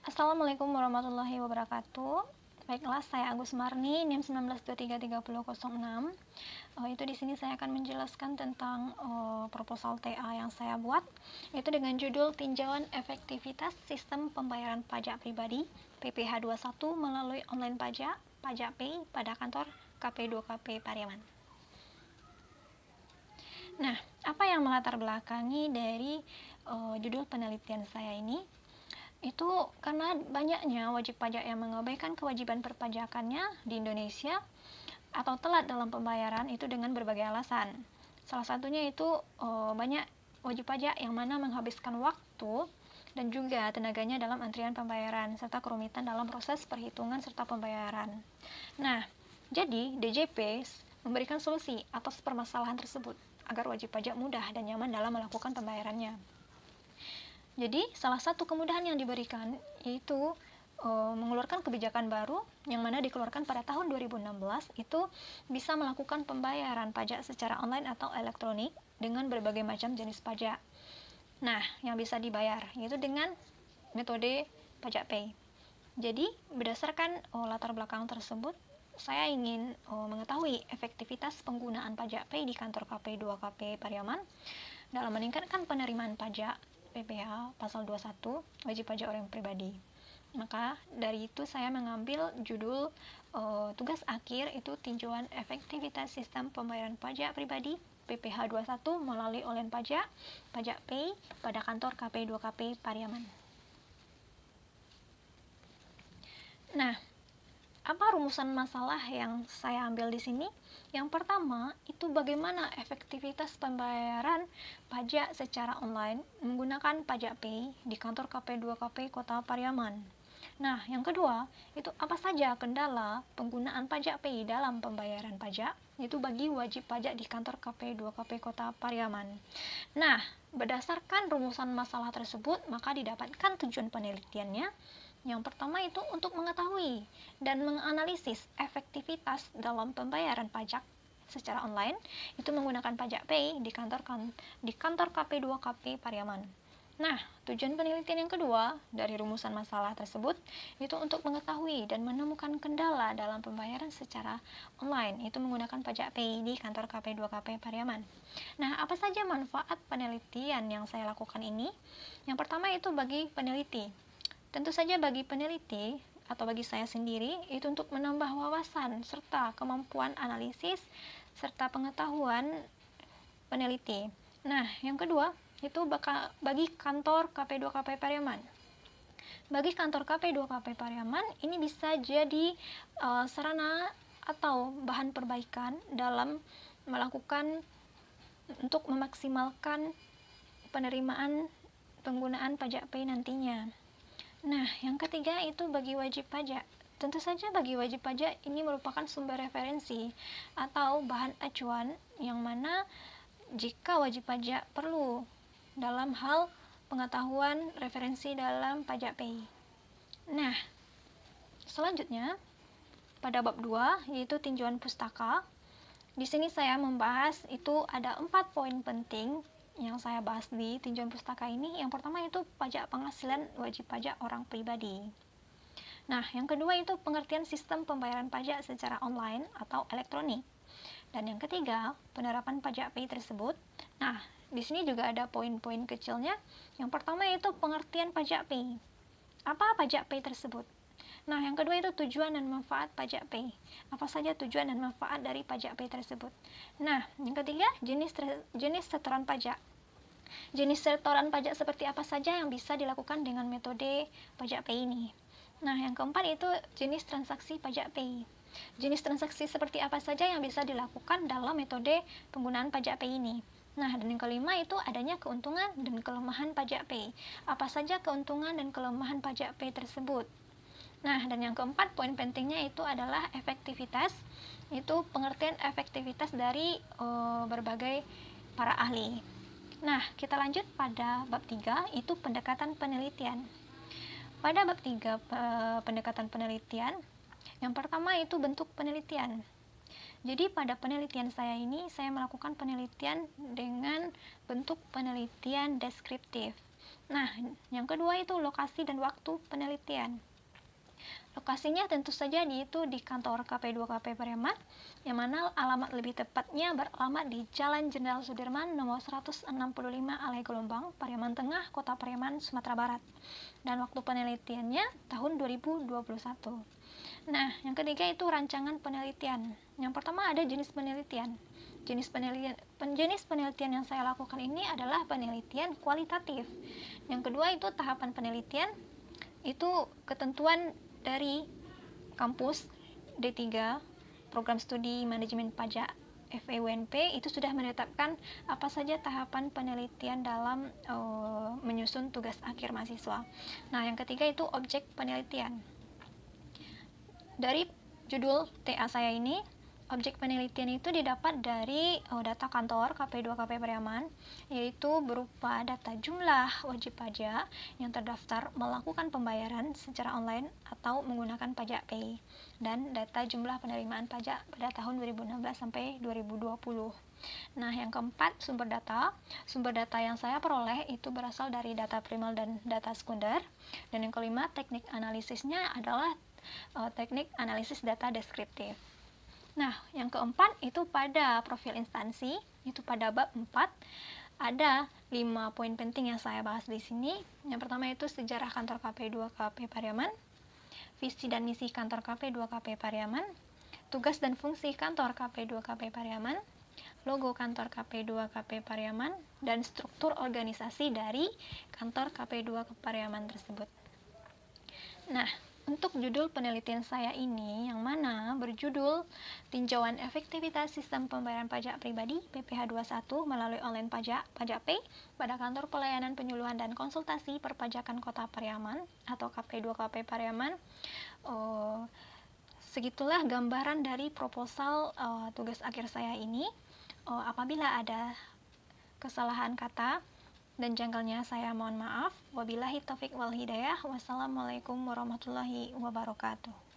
Assalamualaikum warahmatullahi wabarakatuh. Baiklah, saya Agus Marni, NIM 19233006. Itu di sini saya akan menjelaskan tentang proposal TA yang saya buat, yaitu dengan judul Tinjauan Efektivitas Sistem Pembayaran Pajak Pribadi PPh 21 melalui online pajak Pay pada kantor KP2KP Pariaman. Nah, apa yang melatar belakangi dari judul penelitian saya ini? Itu karena banyaknya wajib pajak yang mengabaikan kewajiban perpajakannya di Indonesia atau telat dalam pembayaran itu dengan berbagai alasan. Salah satunya itu banyak wajib pajak yang mana menghabiskan waktu dan juga tenaganya dalam antrian pembayaran serta kerumitan dalam proses perhitungan serta pembayaran. Nah, jadi DJP memberikan solusi atas permasalahan tersebut agar wajib pajak mudah dan nyaman dalam melakukan pembayarannya. Jadi, salah satu kemudahan yang diberikan yaitu mengeluarkan kebijakan baru yang mana dikeluarkan pada tahun 2016 itu bisa melakukan pembayaran pajak secara online atau elektronik dengan berbagai macam jenis pajak. Nah, yang bisa dibayar yaitu dengan metode pajak pay. Jadi, berdasarkan latar belakang tersebut, saya ingin mengetahui efektivitas penggunaan pajak pay di kantor KP2KP Pariaman dalam meningkatkan penerimaan pajak PPh pasal 21 wajib pajak orang pribadi. Maka dari itu saya mengambil judul tugas akhir itu tinjauan efektivitas sistem pembayaran pajak pribadi PPh 21 melalui online pajak pay pada kantor KP2KP Pariaman. Nah, apa rumusan masalah yang saya ambil di sini? Yang pertama, itu bagaimana efektivitas pembayaran pajak secara online menggunakan pajak pay di kantor KP2KP Kota Pariaman. Nah, yang kedua, itu apa saja kendala penggunaan pajak pay dalam pembayaran pajak, itu bagi wajib pajak di kantor KP2KP Kota Pariaman. Nah, berdasarkan rumusan masalah tersebut, maka didapatkan tujuan penelitiannya. Yang pertama itu untuk mengetahui dan menganalisis efektivitas dalam pembayaran pajak secara online itu menggunakan pajak pay di kantor KP2KP Pariaman. Nah, tujuan penelitian yang kedua dari rumusan masalah tersebut itu untuk mengetahui dan menemukan kendala dalam pembayaran secara online itu menggunakan pajak pay di kantor KP2KP Pariaman. Nah, apa saja manfaat penelitian yang saya lakukan ini? Yang pertama itu bagi peneliti. Tentu saja bagi peneliti atau bagi saya sendiri itu untuk menambah wawasan serta kemampuan analisis serta pengetahuan peneliti. Nah, yang kedua itu bagi kantor KP2KP Pariaman. Bagi kantor KP2KP Pariaman ini bisa jadi sarana atau bahan perbaikan dalam melakukan untuk memaksimalkan penerimaan penggunaan pajak pay nantinya. Nah, yang ketiga itu bagi wajib pajak. Tentu saja bagi wajib pajak ini merupakan sumber referensi atau bahan acuan yang mana jika wajib pajak perlu dalam hal pengetahuan referensi dalam pajak pay. Nah, selanjutnya pada bab 2 yaitu tinjauan pustaka. Di sini saya membahas itu ada 4 poin penting yang saya bahas di tinjauan pustaka ini. Yang pertama itu pajak penghasilan wajib pajak orang pribadi. Nah, yang kedua itu pengertian sistem pembayaran pajak secara online atau elektronik. Dan yang ketiga, penerapan pajak pay tersebut. Nah, di sini juga ada poin-poin kecilnya. Yang pertama itu pengertian pajak pay. Apa pajak pay tersebut? Nah, yang kedua itu tujuan dan manfaat pajak pay. Apa saja tujuan dan manfaat dari pajak pay tersebut? Nah, yang ketiga, jenis setoran pajak. Jenis setoran pajak seperti apa saja yang bisa dilakukan dengan metode pajak pay ini? Nah, yang keempat itu jenis transaksi pajak pay. Jenis transaksi seperti apa saja yang bisa dilakukan dalam metode penggunaan pajak pay ini? Nah, dan yang kelima itu adanya keuntungan dan kelemahan pajak pay. Apa saja keuntungan dan kelemahan pajak pay tersebut? Nah, dan yang keempat, poin pentingnya itu adalah efektivitas. Itu pengertian efektivitas dari berbagai para ahli. Nah, kita lanjut pada bab 3, itu pendekatan penelitian. Pada bab 3, pendekatan penelitian, yang pertama itu bentuk penelitian. Jadi pada penelitian saya ini, saya melakukan penelitian dengan bentuk penelitian deskriptif. Nah, yang kedua itu lokasi dan waktu penelitian. Lokasinya tentu saja di kantor KP2KP Pariaman, yang mana alamat lebih tepatnya beralamat di Jalan Jenderal Sudirman nomor 165 Alai Gelombang, Pariaman Tengah, Kota Pariaman, Sumatera Barat. Dan waktu penelitiannya tahun 2021. Nah, yang ketiga itu rancangan penelitian. Yang pertama ada jenis penelitian. Jenis penelitian yang saya lakukan ini adalah penelitian kualitatif. Yang kedua itu tahapan penelitian, itu ketentuan dari kampus D3 program studi manajemen pajak FEUNP itu sudah menetapkan apa saja tahapan penelitian dalam menyusun tugas akhir mahasiswa. Nah, yang ketiga itu objek penelitian. Dari judul TA saya ini, objek penelitian itu didapat dari data kantor KP2KP Pariaman, yaitu berupa data jumlah wajib pajak yang terdaftar melakukan pembayaran secara online atau menggunakan pajak pay, dan data jumlah penerimaan pajak pada tahun 2016 sampai 2020. Nah, yang keempat, sumber data. Sumber data yang saya peroleh itu berasal dari data primer dan data sekunder. Dan yang kelima, teknik analisisnya adalah teknik analisis data deskriptif. Nah, yang keempat itu pada profil instansi, itu pada bab 4 ada 5 poin penting yang saya bahas di sini. Yang pertama itu sejarah kantor KP2KP Pariaman, visi dan misi kantor KP2KP Pariaman, tugas dan fungsi kantor KP2KP Pariaman, logo kantor KP2KP Pariaman, dan struktur organisasi dari kantor KP2 Pariaman tersebut. Nah, untuk judul penelitian saya ini yang mana berjudul Tinjauan Efektivitas Sistem Pembayaran Pajak Pribadi PPh 21 melalui online pajak Pay pada Kantor Pelayanan Penyuluhan dan Konsultasi Perpajakan Kota Pariaman atau KP2KP Pariaman. Segitulah gambaran dari proposal tugas akhir saya ini. Apabila ada kesalahan kata dan janggalnya saya mohon maaf. Wabillahi taufik wal hidayah. Wassalamualaikum warahmatullahi wabarakatuh.